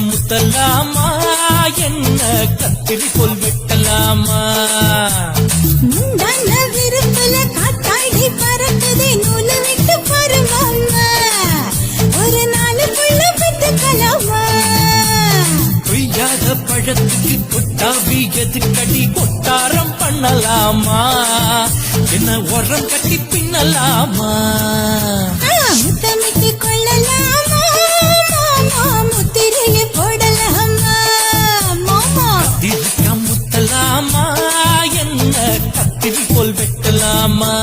முத்தலாமா என்ன கத்திரி போல் வெட்டலாமா முந்தான விரும்பல காத்தாடி பறக்குதே நூலு விட்டு பருவாமா ஒரு நாலு புள்ள பெற்றுக்கலாமா பொய்யாத பழத்துக்கு கொட்டாவி எதுக்கடி கொட்டாரம் பண்ணலாமா என்ன உரம் கட்டி பின்னலாமா முத்தமிட்டு கொள்ளலாமா முத்திரைய போடலாமா மாமா கத்திரிக்கா முத்தலாமா என்ன கத்திரி போல் வெட்டலாமா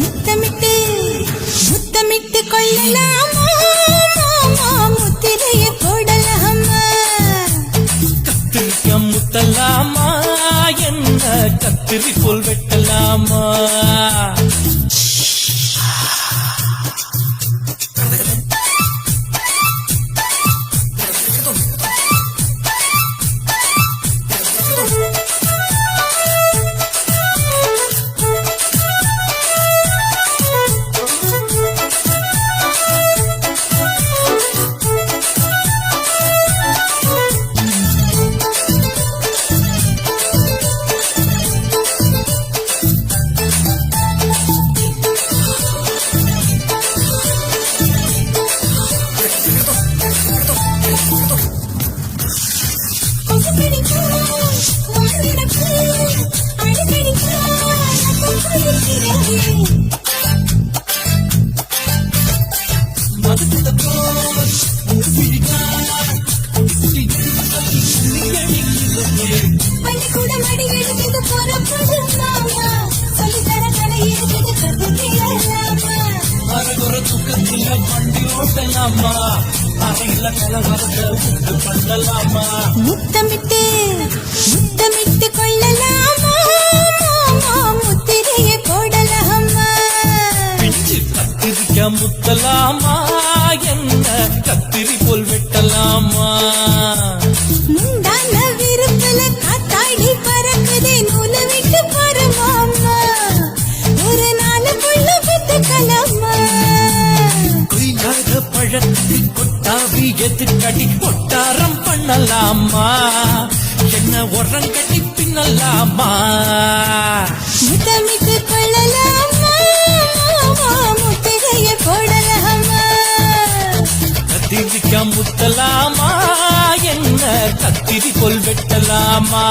முத்தமிட்டு முத்தமிட்டு கொள்ளலாமா முத்திரைய போடலாமா கத்திரிக்கா முத்தலாமா என்ன கத்திரி போல் வெட்டலாமா முத்தமிட்டு முத்தமிட்டு கொள்ளலாமா முத்திரைய போடலாமா கத்திரிக்கா முத்தலாமா என்ன கத்திரி போல் வெட்டலாமா முந்தான விரும்பல காத்தாடி பறக்குதே நூலு விட்டு பருவாமா ஒரு நாலு புள்ள பெற்றுக்கலாமா கொய்யாத பழத்துக்கு கொட்டாவி எதுக்கடி கொட்டாரம் பண்ணலாமா என்ன உரம் கட்டி பின்னலாமா முத்தமிட்டு கொள்ளலாமா முத்திரைய போடலாமா கத்திரிக்கா முத்தலாமா என்ன கத்திரி போல் வெட்டலாமா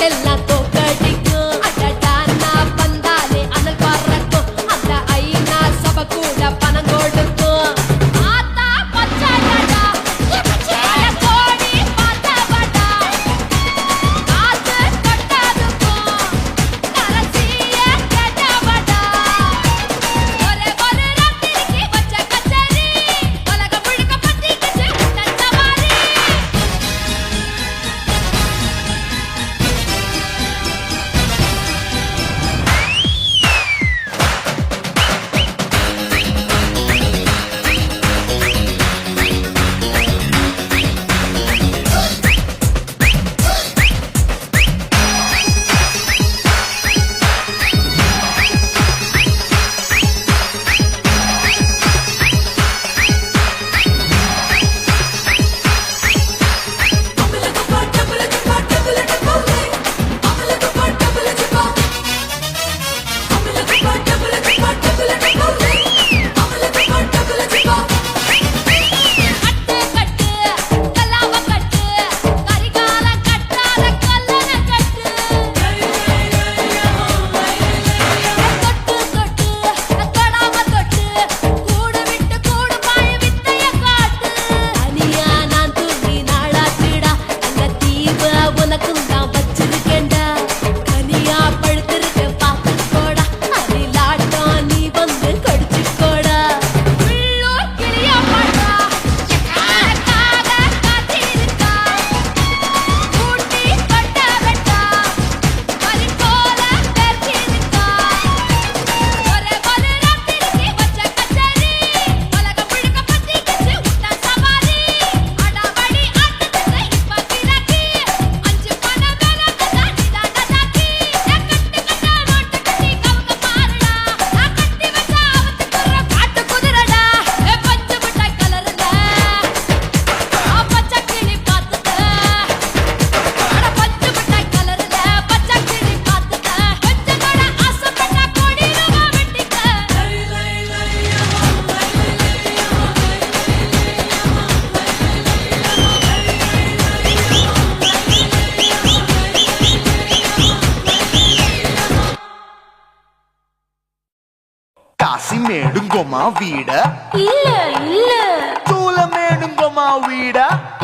காட்டெல்லாம் தோக்கடிக்கும் அடடா நான் வந்தாலே அனல் பறக்கும் அந்த ஐநா சபை கூட பணம் கொடுக்கும் ஆத்தா பச்சாடா கோடி பார்த்தவடா காசு கொட்டாதுக்கும் கரசிய கேட்டவடா ஒரே ஒரு ராத்திரிக்கு வச்ச கச்சேரி உலகம் முழுக்க பத்திக்கிச்சு உட்டன் சவாரி కాశీమేడుంగోమా వీడ இல்ல இல்ல తూలమేడుంగోమా వీడ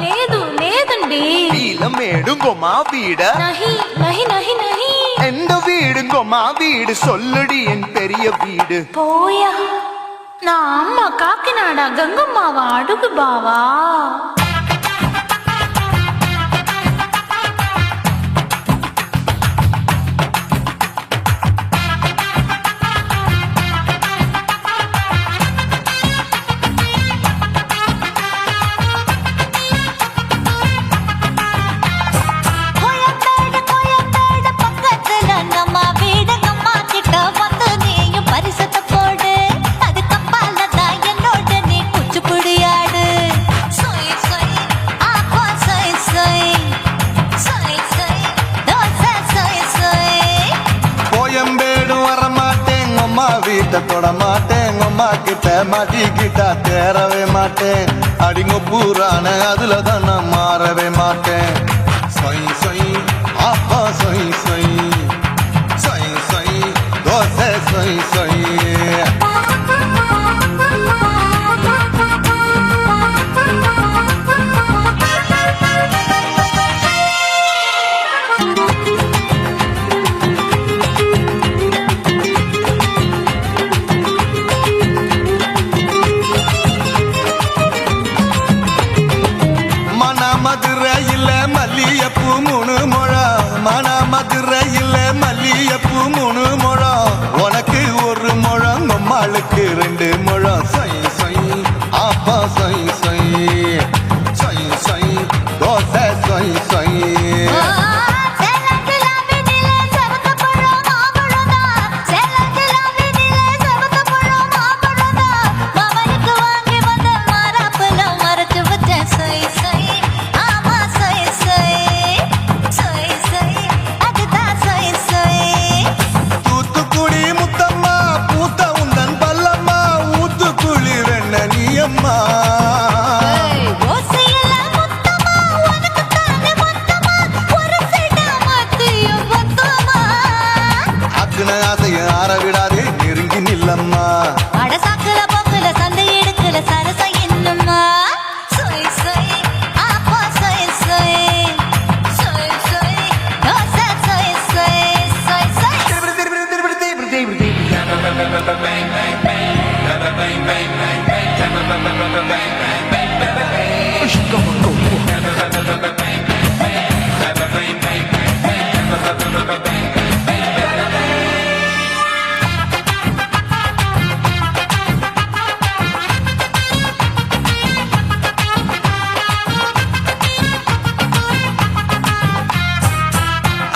లేదు లేదండి నీలమేడుంగోమా వీడ நஹி நஹி நஹி நஹி எந்த வீடுங்கோமா வீடு சொல்லுடி என் பெரிய வீடு போயா நான் அம்மா காக்கிநாடா கங்கம்மாவா அடுகு பாவா வீட்டை தொட மாட்டேன் அம்மா கிட்ட மாட்டிக்கிட்டா தேரவே மாட்டேன் அடிங்க பூரான அதுல தான் நான் மாறவே மாட்டேன் சொய் சொய் அப்பா சொய் சொய் சொய் சொய் தோசை சொய் சொய்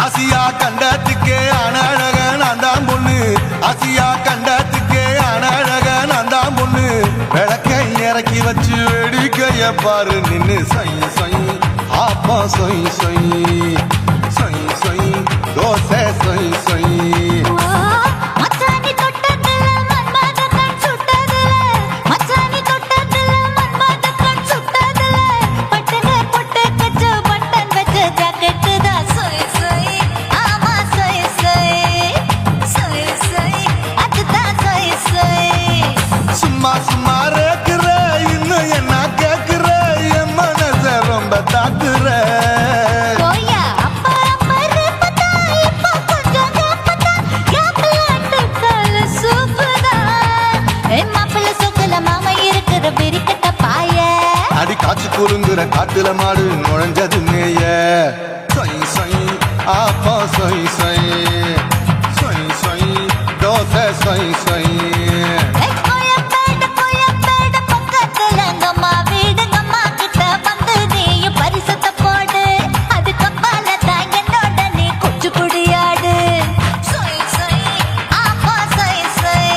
ஆசியா கண்டத்துக்கே அனழக நான் தான் பொண்ணு ஆசியா கண்டத்துக்கே அனழக நான் தான் பொண்ணு விளக்கை இறக்கி வச்சு வேடிக்கைய பாரு நின்னு சொய் சொய் ஆப்பா சொய் சொய் சொய் சொய் தோசை சொய் சொய் மச்சானி தொட்டதுல மன்மத கண் சுட்டதுல மச்சானி தொட்டதுல மன்மத கண் சுட்டதுல பட்டுங்க பொட்டு கச்சு பட்டன் வச்ச ஜாக்கெட்டு தான் சொய் சொய் ஆமா சொய் சொய் சொய் சொய் அதுதான் சொய் சொய் சும்மா சும்மா ரேக்குற இன்னும் என்ன கேக்குற என் மனச ரொம்ப தாக்குற கோயா அப்பா அப்பா ரப்பதா இப்போ கொஞ்சம் ரப்பதா யாப்பலாட்டு கால சூப்பதா ஏ மாப்பிள்ள சொக்கல மாமா இருக்கிற விரிக்கட்ட பாய அடி காய்ச்சி குறுங்குற காட்டுல மாடு நுழைஞ்சது மேய சொய் சொய் ஆப்பா சொய் சொய் சொய் சொய் தோசை சொய் சொய் கோயம்பேடு பக்கத்துல எங்கம்மா வீடு அம்மா கிட்ட வந்து நீயும் பரிசத்தை போடு அது கப்பால தான் என்னோட நீ குச்சி குடியாடு சொய் சொய் ஆப்பா சொய் சொய்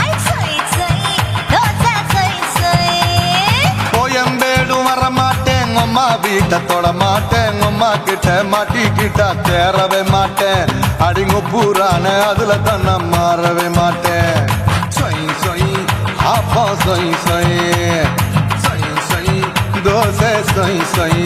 ஐ சொய் சொய் தோசை சொய் சொய் கோயம்பேடு வர மாட்டேன் அம்மா வீட்டை தொட மாட்டேன் அம்மா கிட்ட மாட்டிக்கிட்டா தேரவே மாட்டேன் அடிங்க பூரான அதுல தான் நான் மாறவே மாட்டேன் சொய் சொய் ஆப்பா சொய் சொய் சொய் சொய் தோசை சொய் சொய்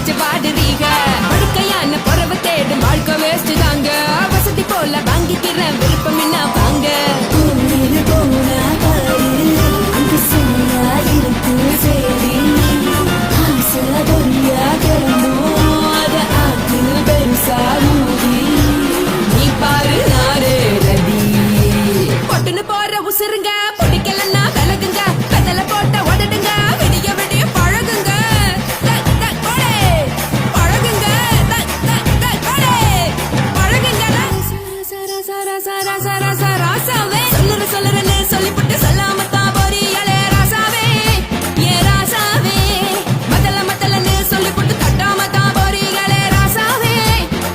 வச்சு பாடுறீங்க படுக்கையான பறவை தேடும் வாழ்க்கை வேஸ்ட் தாங்க வசதி போல வாங்கிக்கிறேன் விருப்பம் என்ன வாங்க நீ பாரு நாரே ரதி பொட்டுன்னு போற உசுருங்க பிடிக்கலன்னா விலகுங்க கதல போட்ட உதடுங்க விடிய விடிய பழகுங்க போடே பழகுங்க போடே பழகுங்க ராசாவே சொல்லுறேன்னு சொல்லிவிட்டு சொல்லாமத்தான் போறியாலே ராசாவே ஏ ராசாவே மதலன்னு சொல்லிவிட்டு தட்டாமத்தான் போறீங்களே ராசாவே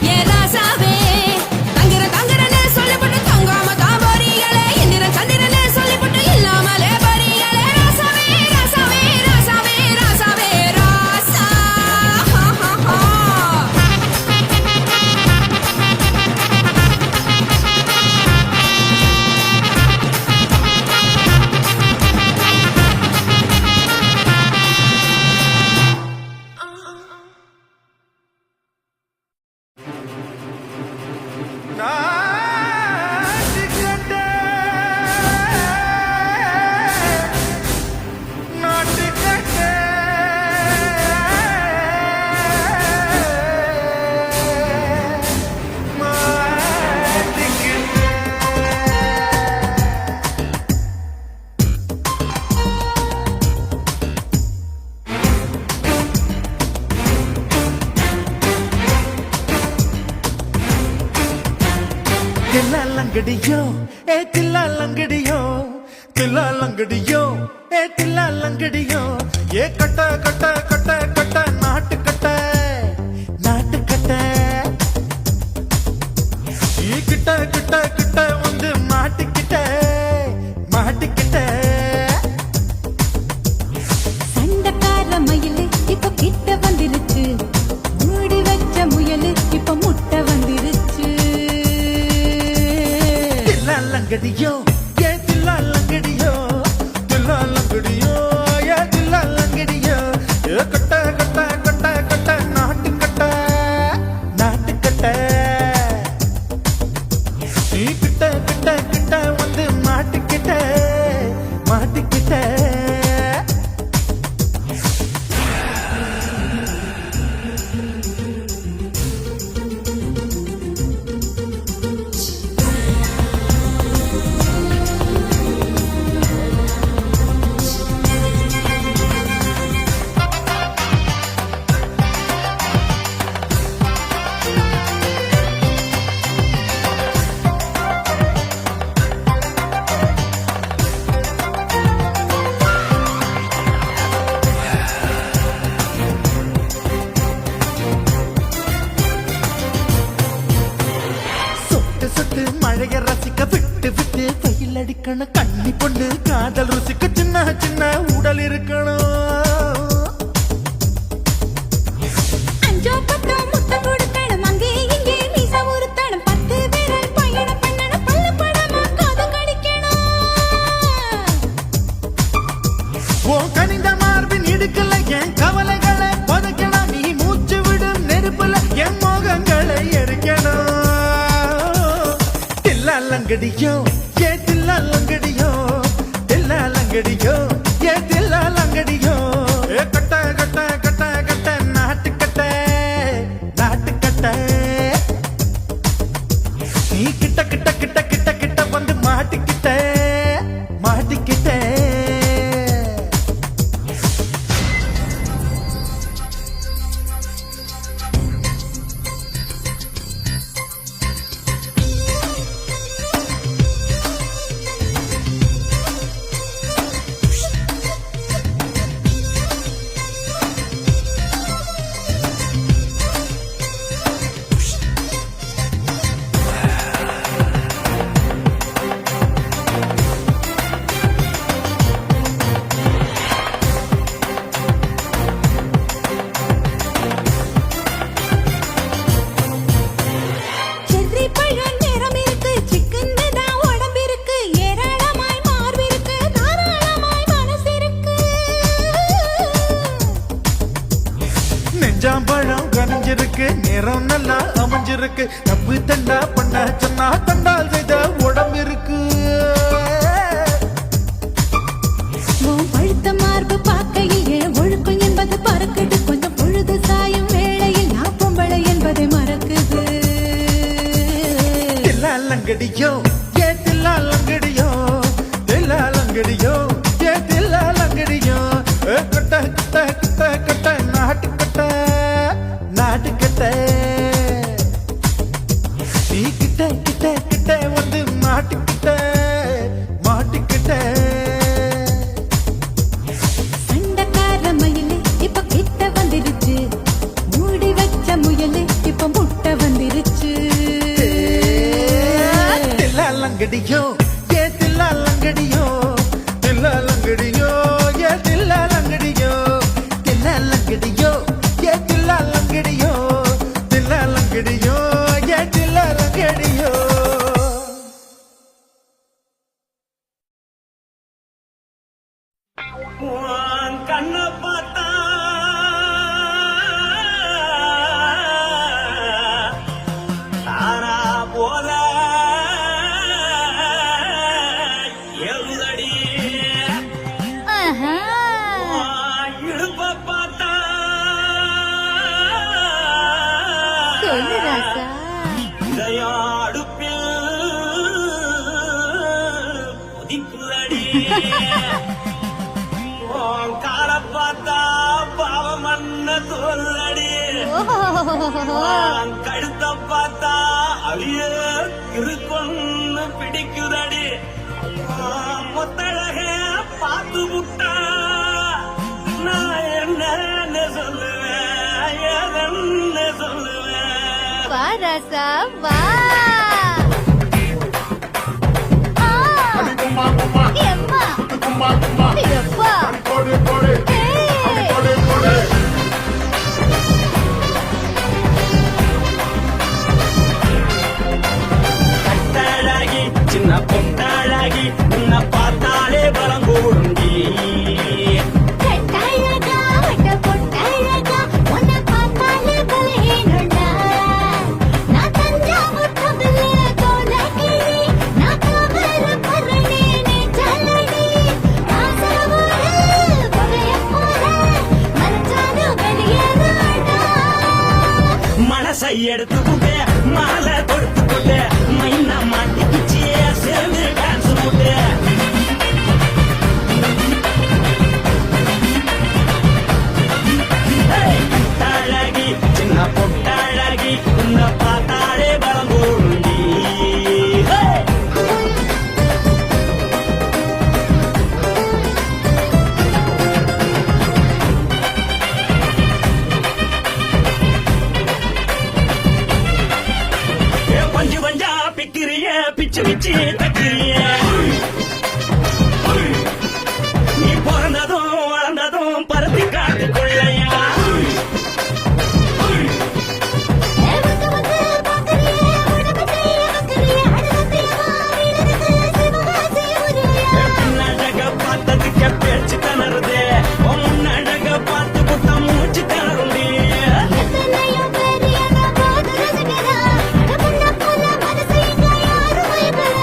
ஏ ராசாவே தங்குறேன்னு சொல்லிவிட்டு தங்காமத்தான் போறீங்களே இந்திரன் சந்திரன்னு சொல்லிவிட்டு இல்லாமலே போறீங்களே ராசாவே ராசாவே ராசாவே ராசாவே ராசா தில்லாலங்கடியோ தில்லாலங்கடியோ தில்லாலங்கடியோ தில்லாலங்கடியோ கட்ட கட்ட கட்ட கட்ட நாட்டு கட்ட கிட்ட கிட்ட கிட்ட வந்து மாட்டிக்கிட்ட சண்டக்கார மயிலு இப்ப கிட்ட வந்துருச்சு மூடி வச்ச முயலு இப்ப முட்டை வந்துருச்சு தில்லாலங்கடியோ தில்லாலங்கடியோ தில்லாலங்கடியோ தில்லாலங்கடியோ கட்ட கட்ட கட்ட கட்ட நாட்டு கட்ட நீ கிட்ட கிட்ட கிட்ட வந்து மாட்டிக்கிட்ட சொட்டு மழைய ரசிக்க விட்டு விட்டு வெயில் அடிக்கணும் கண்ணி பொண்ணு காதல் ருசிக்க சின்ன சின்ன உடல் இருக்கணும் அஞ்சோ பத்தோ முத்தம் கொடுக்கணும் அங்கே இங்கே மீசா உருத்தணும் 10 பேரல் பயணம் பண்ணணும் பல்ல படமா காது கடிக்கணும் ஓ கனிந்த மார்பின் இடுக்கல என் கவலைகளை புதைக்கணும் நீ மூச்சு விடும் நெருப்புல என் மோகங்களை எரிக்கணும் தில்லாலங்கடியோ தில்லாலங்கடியோ தில்லாலங்கடியோ தில்லாலங்கடியோ கட்ட கட்ட கட்ட கட்ட நாட்டு கட்ட நீ கிட்ட கிட்ட கிட்ட கிட்ட கிட்ட வந்து மாட்டிக்கிட்ட கஞ்சாம்பழம் கனிஞ்சிருக்கு, நிறம் நல்லா அமைஞ்சிருக்கு. தப்பு தண்டா பண்ண சொன்னா தண்டால் செய்த உடம்பு இருக்கு. உன் பழுத்த மார்பு பார்க்கையில் என் ஒழுக்கம் என்பது பறக்குது. கொஞ்சம் பொழுது சாயும் வேளையில் நான் பொம்பளை என்பதை மறக்குது. தில்லாலங்கடியோ ஏ தில்லாலங்கடியோ, தில்லாலங்கடியோ ஏ தில்லாலங்கடியோ. கட்ட கட்ட கட்ட கட்ட நாட்டு கட்ட நாட்டு கட்ட. நீ கிட்ட கிட்ட கிட்ட வந்து மாட்டுக்கிட்ட மாட்டுக்கிட்ட. சண்டக்கார மயிலே இப்ப கிட்ட வந்துருச்சு, மூடி வச்ச முயலே இப்ப முட்டை வந்துருச்சு. தில்லாலங்கடியோ ஏ தில்லாலங்கடியோ, தில்லாலங்கடியோ ஏ தில்லாலங்கடியோ, தில்லாலங்கடியோ ஏ தில்லாலங்கடியோ, தில்லாலங்கடியோ ஏ தில்லாலங்கடியோ. கண்ண பார்த்தா தானா போல எழுதடி இடுப்ப பார்த்தா சொல்லு ராசா. இதயா அடுப்பில் புதிக்குதடி கால பார்த்தா பாவமன்ன சொல்லடி கழுத்த பார்த்தா அழிய இருக்குன்னு பிடிக்குதடி. முத்தழக பார்த்து விட்டா நான் என்ன சொல்லுவேன், ஏதென்ன சொல்லுவேன். வா ராசா வா. எம்மா எப்பா கட்டழகி சின்ன பொட்டழகி உன்னை பார்த்தாலே பலம் கூடுண்டி. கட்டழகா வட்ட பொட்டழகா உன்னை பார்த்தாலே பலகீனண்டா. நான் தஞ்சாவூர் கவிலே தோலகிரி, நான் காவல பரணி நீ ஜல்லடி. ஆசையோடு புகைய போல மறைச்சாலும் வெளியேறாடா. மனசை எடுத்துக்கிட்டே மாலை கொடுத்துக்கிட்டே மைனா மாட்டிக்கிச்சு சேர்ந்து டான்ஸ் போட்டு. கட்டழகி சின்ன பொட்டழகி உன்னை பார்த்தாலே பலம் கூடுண்டி. பஞ்சு பஞ்சா பிக்கிறிய பிச்சு பிச்சு தக்கிறிய. நீ பிறந்ததும் வளர்ந்ததும் பருத்தி காட்டுக்குள்ளையா. வந்து வந்து பார்க்கறியே உடம்பு செய்ய வைக்கறியே அடலத்தையவா வீரருக்கு சிவகாசி உருவியா. பின்னழக பார்த்ததுக்கு பேச்சு திணறுது, முன்னழக பார்த்து புட்ட மூச்சு திணறுண்டி. எத்தனையோ பேர் என்ன போது ரசிக்கிறா. அட முன்ன போல மனசு இங்க யாரும் வைக்கல.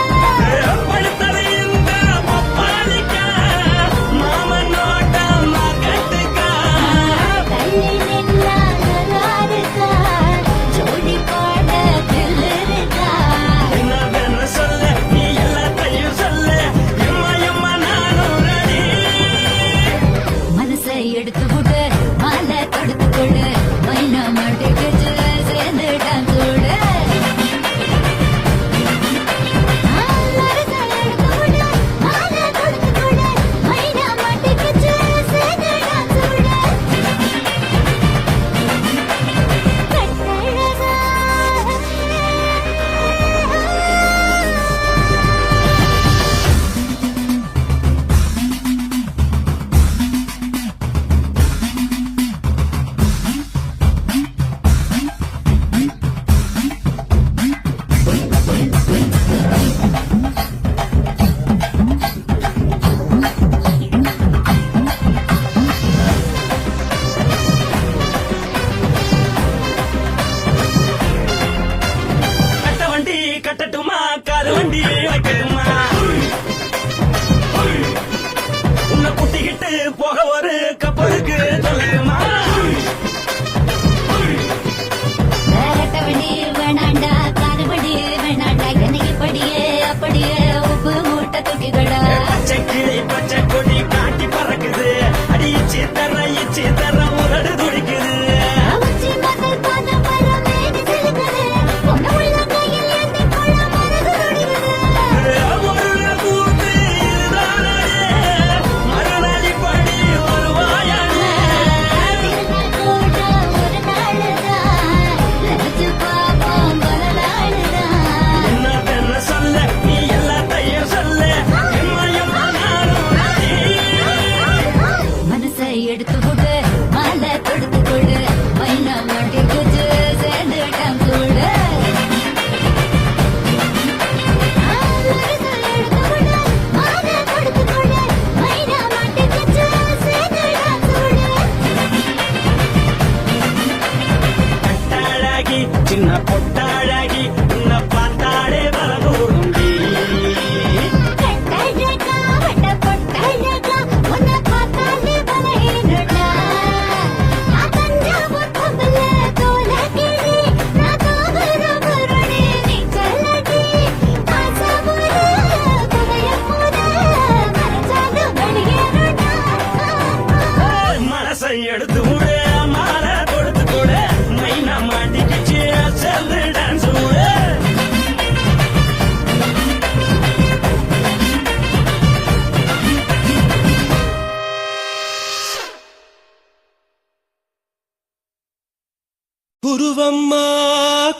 குருவம்மா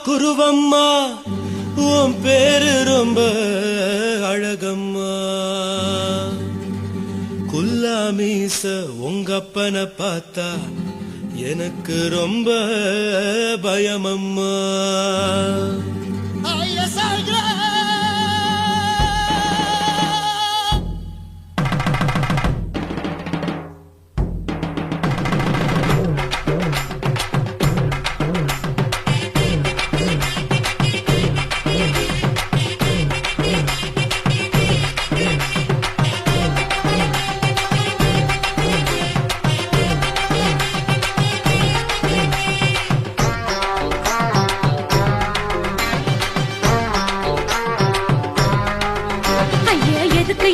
குருவம்மா உன் பேரு ரொம்ப அழகம்மா குல்லாமீச உங்க அப்பனை பார்த்தா எனக்கு ரொம்ப பயமம்மா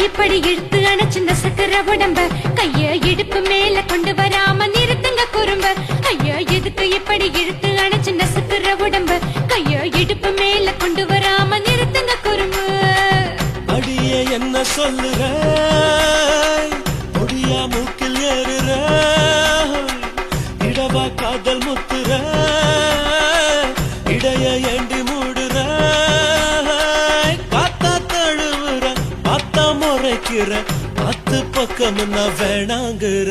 இப்படி இழுத்து அணைச்சு நசுக்கிற உடம்ப கைய இடுப்பு மேல கொண்டு வராம நிறுத்துங்க குறும்ப ஐயா எதுக்கு இப்படி இழுத்து அணைச்சு நசுக்கிற உடம்ப கைய இடுப்பு மேல கொண்டு வராம நிறுத்துங்க குறும்ப அடியே என்ன சொல்லுற ஒடியா மூக்கில் ஏறுற இடவா காதல் முத்துற இடைய ஏண்டி மூடுற காத்தா தழுவுற பார்த்தா முறைக்கிற பத்து பக்கம் நான் வேணாங்குற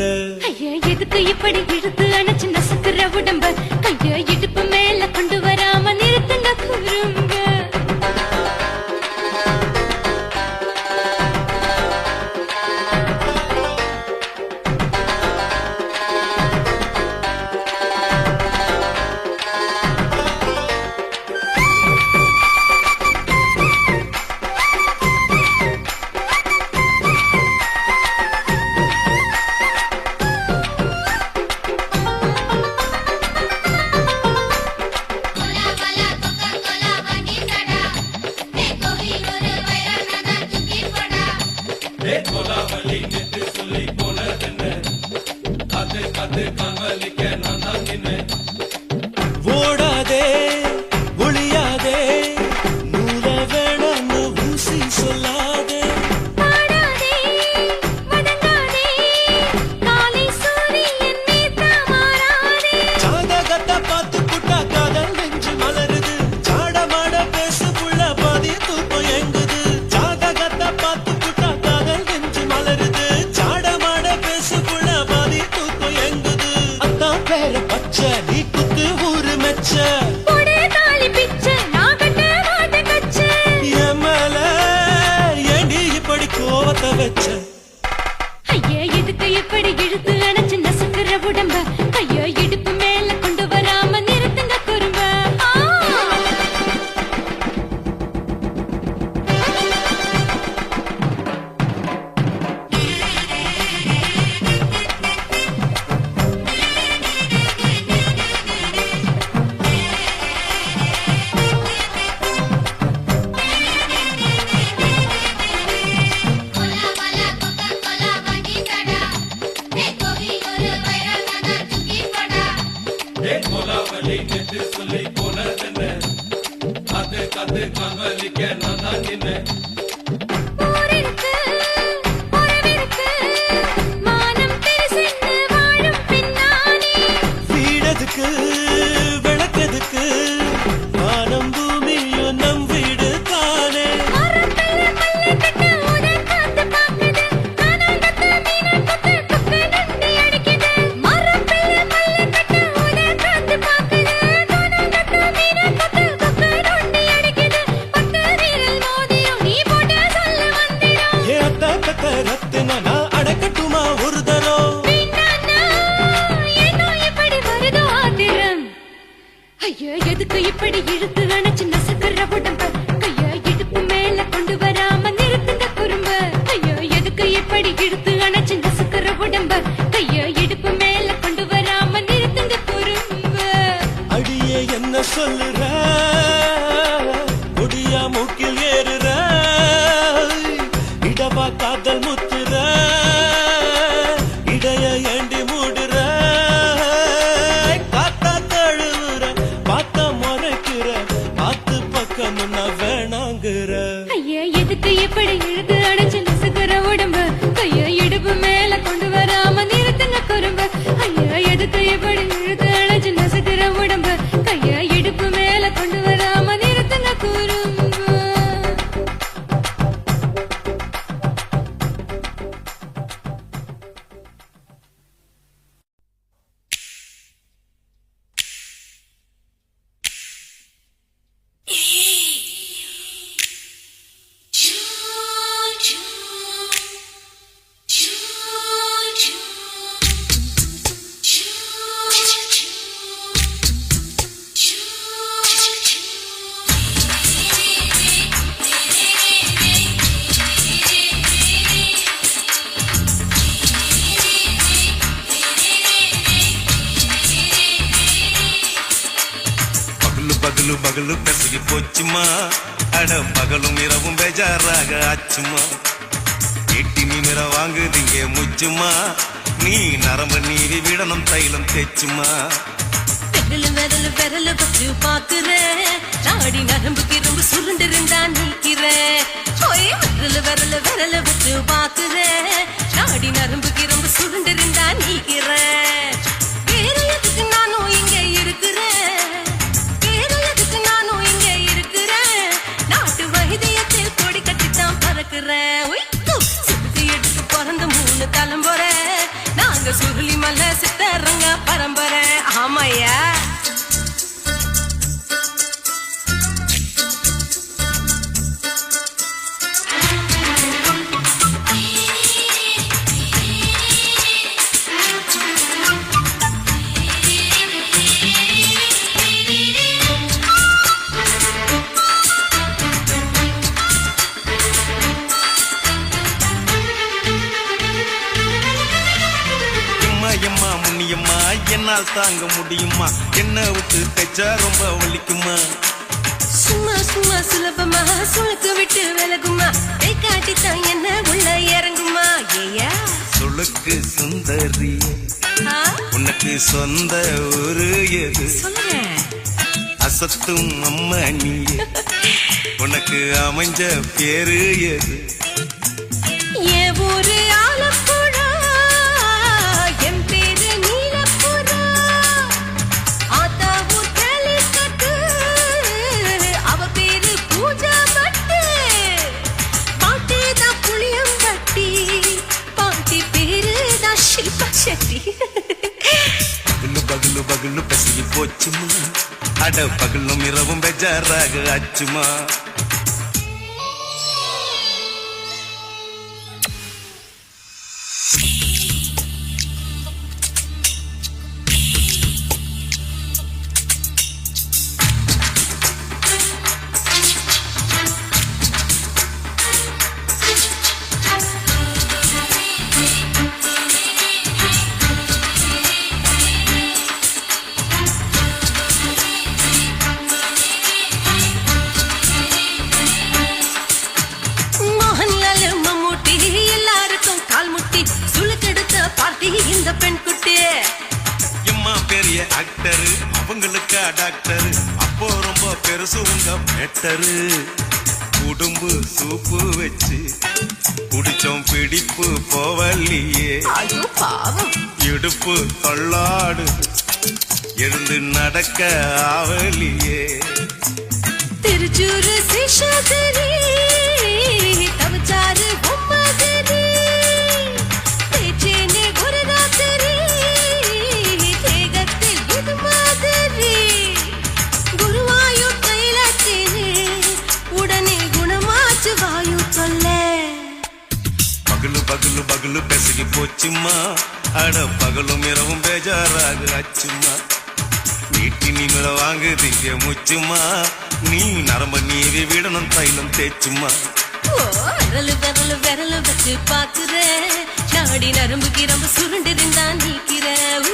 ஐயா எதுக்கு இப்படி இழுத்து அணைச்சு நசுக்கிற உடம்ப கைய இடுப்பு மேல கொண்டு வராம நிறுத்துங்க குறும்ப ஓடாதே ஒளியாதே நூல வேணான்னு ஊசி சொல்லாதே பாடாதே வதங்காதே காலை சூரியன் மீத மாறாதே ஜாதகத்தை பார்த்து புட்டா காதல் நெஞ்சு மலருது சாடமாட பேசு புள்ள பாதி தூக்கம் எங்குது ஜாதகத்தை பார்த்து புட்டா காதல் நெஞ்சு மலருது சாடமாட பேசு புள்ள பாதி தூக்கம் எங்குது அத்தான் பேர பச்சை நீ குத்து ஊரு மெச்ச போடே தாலி பிச்சை நான் கட்ட மாட்டேன் கச்சை என் மேல ஏண்டி இப்படி கோவத்தை வச்ச ஐயா எதுக்கு இப்படி இழுத்து அணைச்சு நசுக்கிற உடம்ப கைய இடுப்பு மேல கொண்டு வராம நிறுத்துங்க குறும்ப ஊரிருக்கு உறவிருக்கு மானம் பெருசென்னு வாழும் பின்னானே வீடதுக்கு விளக்கதுக்கு வானம் பூமியும் நம் வீடு தானே மரத்துல மல்லி கட்டு உதன் காத்து பாக்குது கானாங்கத்து மீனன் கொத்து கொக்கு நண்டி அடிக்குது மரத்துல மல்லி கட்டு உதன் காத்து பாக்குது கானாங்கத்து மீனன் கொத்து கொக்கு நண்டி அடிக்குது பட்டு வீரல் மோதியும் நீ போட்ட சொல்ல வந்திடும் ஏ அத்த கத்த ரத்தின நான் அடக்கட்டுமா ஒரு தரம் பின்னானா ஏனோ இப்படி வருதோ ஆத்திரம் ஐயா எதுக்கு இப்படி இழுத்து அணைச்சு நசுக்கிற உடம்ப கைய இடுப்பு மேல கொண்டு வராம நிறுத்துங்க குறும்ப ஐயா எதுக்கு இப்படி இழுத்து அணைச்சு நசுக்கிற உடம்ப கைய இடுப்பு மேல கொண்டு வராம நிறுத்துங்க குறும்ப அடியே என்ன சொல்லுற ஒடியா மூக்கில் ஏறுற இடவா காதல் முத்துற இடைய ஏண்டி மூடுற காத்தா தழுவுற பார்த்த முறைக்கிற பார்த்து பக்கம் நான் வேணாங்குற ஐயா எதுக்கு இப்படி இழுத்து அணைச்சு நசுக்கிற உடம்ப கைய இடுப்பு மேல கொண்டு வராம நிறுத்துங்க குறும்ப ஐயா எதுக்கு இப்படி இழுத்து அணைச்சு நசுக்கிற உடம்ப கைய பகலு பகலு பெசகி போச்சுமா அட பகலும் இரவும் பேஜாராக ஆச்சுமா எட்டி நிமிர வாங்குதீங்க முச்சுமா நீ நரம்பு நீவி விடணும் தைலம் தேச்சுமா விரல வச்சு பாக்குறேன் நாடி நரம்பு கிரும்பு சுருண்டு இருந்தா நீக்கிறேன் விரல வச்சு பாக்குறேன் நாடி நரம்பு கிரும்பு சுருண்டு இருந்தா நீக்கிறேன் வேற எதுக்கு நானும் இங்க இருக்கிறேன் வேற எதுக்கு நானும் இங்க இருக்கிறேன் நாட்டு வைத்தியத்தில் கொடி கட்டித்தான் பறக்கிறேன் சுத்தி எடுத்து பிறந்த 3 தலைமுறை நாங்க சுருளி மலை சித்தரங்க பரம்பரை ஆமையா எம்மா முன்னியம்மா என்னால் தாங்க முடியுமா என்ன விட்டு தைச்சா ரொம்ப வலிக்குமா சும்மா சும்மா சுலபமா சுளுக்கு விட்டு விலகுமா கை காட்டித்தான் என்ன உள்ள இறங்குமா ஏயா சுளுக்கு சுந்தரி உனக்கு சொந்த ஊரு எது சொல்றேன் அசத்தும் அம்மா நீ உனக்கு அமைஞ்ச பேரு எது என் ஊரு ஆலப்புழா என் பேரு நீலப்புறா ஆத்தா ஊர் கலிக்கட்டு அவ பேரு பூஜா பட்டு பாட்டி தான் புளியம்பட்டி பாட்டி பேரு தான் ஷில்பா செட்டி பகலு பகலு பகலு பசிக்கு போச்சுமா அட பகலும் இரவும் பெஜாராக ஆச்சுமா மோகன்லால் மம்மூட்டி எல்லாருக்கும் கால் முட்டி சுளுக்கெடுத்த பார்ட்டி இந்த பெண் குட்டி எம்மா பெரிய ஆக்டரு அவங்களுக்கா டாக்டரு அப்போ ரொம்ப பெருசு உங்க பெட்டரு உடும்பு சூப்பு வச்சு குடிச்சோம் பிடிப்பு போவல்லையே ஐயோ பாவம் இடுப்பு தள்ளாடு எழுந்து நடக்க ஆவலியே திருச்சூரு சிஷாதிரி தவச்சாரு பொம்மதிரி தேச்சேனே ஒரு ராத்திரி தேகத்தில் இது மாதிரி குருவாயூர் தைலத்தினே உடனே குணமாச்சு வாயு சொல்ல பகலு பகலு பகலு பெசகி போச்சுமா அட பகலும் இரவும் பேஜாராக ஆச்சுமா வீட்டி நிமிர வாங்குதீங்க முச்சுமா நீ நரம்ப நீவி விடணும் தைலம் தேச்சுமா விரல வச்சு பாக்குறேன் நாடி நரம்பு கிரம்பு சுருண்டு இருந்தா நீக்கிறேன்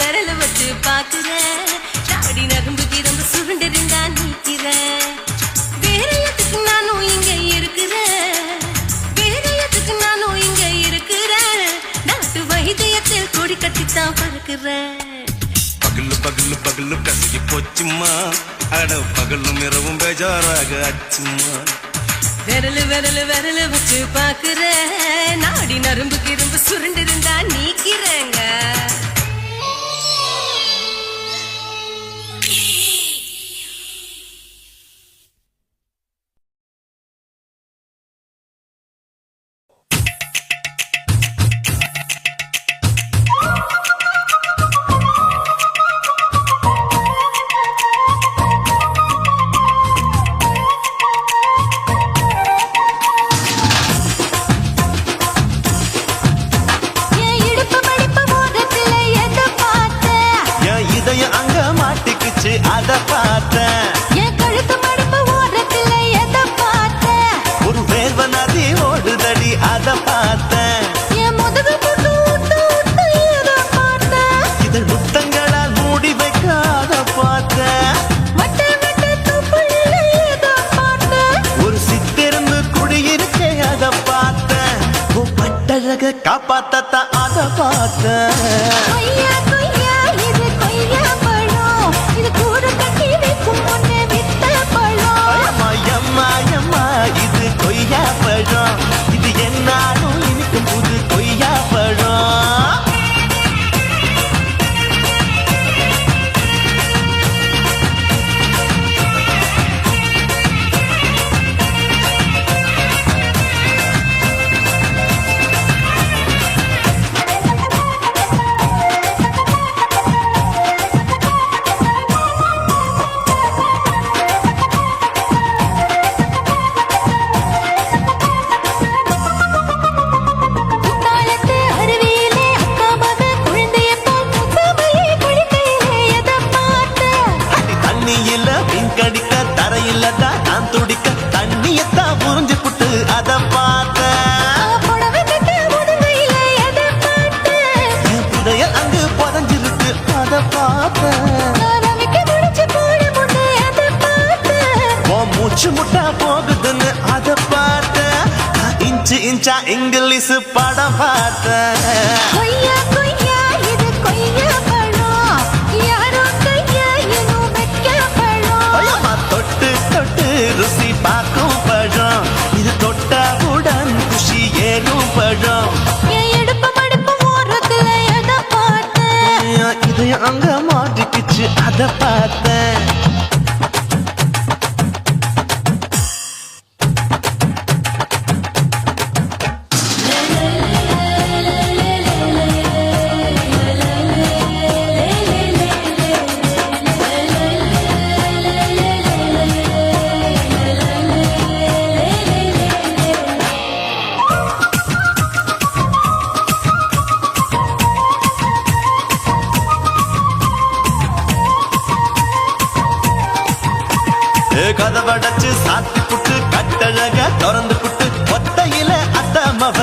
விரல வச்சு பாக்குறேன் நாடி நரம்பு கிரம்பு சுருண்டு இருந்தா நீக்கிறேன் வேற எதுக்கு நானும் இங்க இருக்கிறேன் வேற எதுக்கு நானும் இங்க இருக்கிறேன் நாட்டு வைத்தியத்தில் கொடி கட்டித்தான் பறக்கிறேன் பகலு பகலு பகலு கசகி போச்சுமா அட பகலும் இரவும் பேஜாராக ஆச்சுமா விரல வச்சு பாக்குறேன் நாடி நரம்பு கிரும்பு சுருண்டு இருந்தா நீக்கிறேங்க அத பார்த்தேன் என் கழுத்து மடிப்பு ஓரத்துல எதை பார்த்தேன் ஒரு வேர்வ நதி ஓடுதடி அத பார்த்தேன் என் முதுகு புட்டு விட்டு விட்டு எதை பார்த்தேன் இதழ் முத்தங்களால் மூடி வைக்க அத பார்த்தேன் கட்டழக காப்பாத்தத்த அத பார்த்தேன். கொய்யா கொய்யா இது கொய்யா பழம், இது கூடு கட்டி வைக்கும் முன்னே வித்த பழம். அம்மா எம்மா எம்மா இது கொய்யா பழம், இது என்னாலும் இனிக்கும் புது கொய்யா பழம். குத்தாலத்து அருவியிலே அக்கா மக குழந்தைய போல் முத்தாமையே குளிக்கையிலே எதை பார்த்தேன். அடி தண்ணியில மீன் கடிக்க தரையில தான் நான் துடிக்க தண்ணியத்தான் புரிஞ்சு புட்டு அத பார்த்தேன். புடவை கட்ட முதுகையிலே எதை பார்த்தேன். என் புதையல் அங்கு புதஞ்சிருக்கு அத பார்த்தேன். ரவிக்க முடிச்சு போட முன்னே எதை பார்த்தேன். உன் மூச்சு முட்டா போகுதுன்னு அத பார்த்தேன். இன்ச்சு இன்ச்சா இங்கிலீஷ் படம் பார்த்தேன். கொய்யா கொய்யா இது கொய்யா பழம், யாரோ கையா இன்னும் வைக்க பழம். ஐயம்மா தொட்டு தொட்டு ருசி பார்க்கும் பழம், இது தொட்டவுடன் குஷி ஏறும் பழம். என் இடுப்பு மடுப்பு ஓரத்துல எதை பார்த்தேன். இதயம் அங்க மாட்டிக்கிச்சு அத பார்த்தேன். கதவடைச்சு சாத்தி புட்டு கட்டழக திறந்து புட்டு ஒத்தையில அத்தமவ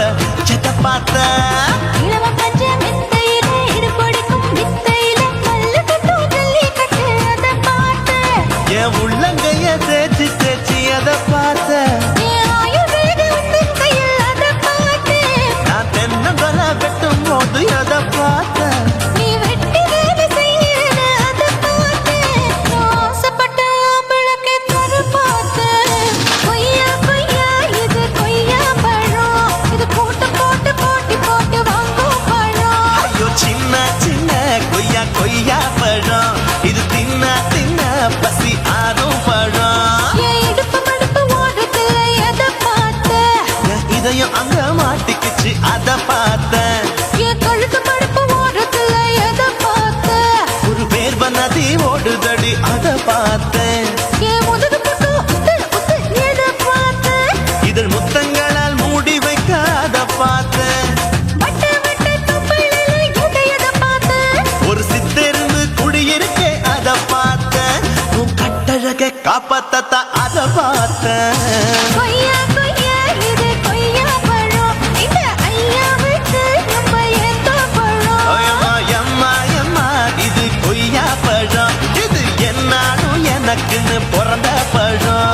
செத்த பார்த்த. இளவ பஞ்ச மெத்தையில இடுப்பொடிக்கும் வித்தையில மல்லு கட்டும் ஜல்லி கட்டு அதை பார்த்தேன். என் உள்ளங்கைய தேய்ச்சி தேய்ச்சி அத பார்த்த. என் ஆயுர்வேத உந்தன் கையில் அதை பார்த்தேன். நான் தென்னங்கொலை வெட்டும் போது அத பார்த்த. நீ வெட்டி வேலை செய்யற அதை பார்த்தேன். நான் ஆசைப்பட்ட ஆம்பளுக்கு தர பார்த்தேன். கொய்யா கொய்யா இது கொய்யா பழம், இது போட்டு போட்டு போட்டி போட்டு வாங்கும் பழம். ஐயோ சின்ன சின்ன கொய்யா கொய்யா பழம், இது தின்ன தின்ன பசி ஆறும் பழம். என் இடுப்பு மடுப்பு ஓரத்துல எதை பார்த்தேன். என் இதயம் அங்க மாட்டிக்கிச்சு அத பார்த்தேன். என் கழுத்து மடுப்பு ஓரத்துல எதை பார்த்தேன். ஒரு வேர்வ நதி ஓடுதடி அத பார்த்தேன். என் முதுகு பக்கம் உத்து உத்து எதை பார்த்தேன். இதழ் முத்தங்களால் மூடி வைக்க அத பார்த்தேன். வட்ட வட்ட தொப்பையில எதை பார்த்தேன். ஒரு சித்தெருந்து குடியிருக்கே அத பார்த்தேன். உன் கட்டழக காப்பாத்தத்த அத பார்த்தேன். கொய்யா கொய்யா இது கொய்யா பழம், இந்த ஐயாவுக்கு ரொம்ப ஏத்த பழம். ஐயம்மா எம்மா எம்மா இது கொய்யா பழம், இது என்னாலும் எனக்குன்னு பிறந்த பழம்.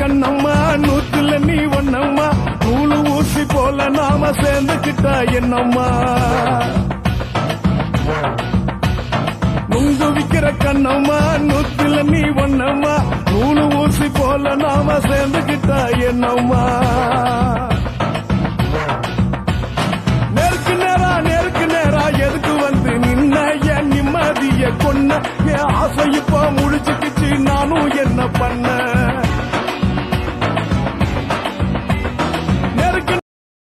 கண்ணம்மா நூத்துல நீ ஒன்னம்மா, நூலு ஊசி போல நாம சேர்ந்துக்கிட்டா என்னம்மா. நுங்கு விக்கிற கண்ணம்மா நூத்துல நீ ஒன்னம்மா, நூலு ஊசி போல நாம சேர்ந்துக்கிட்டா என்னம்மா.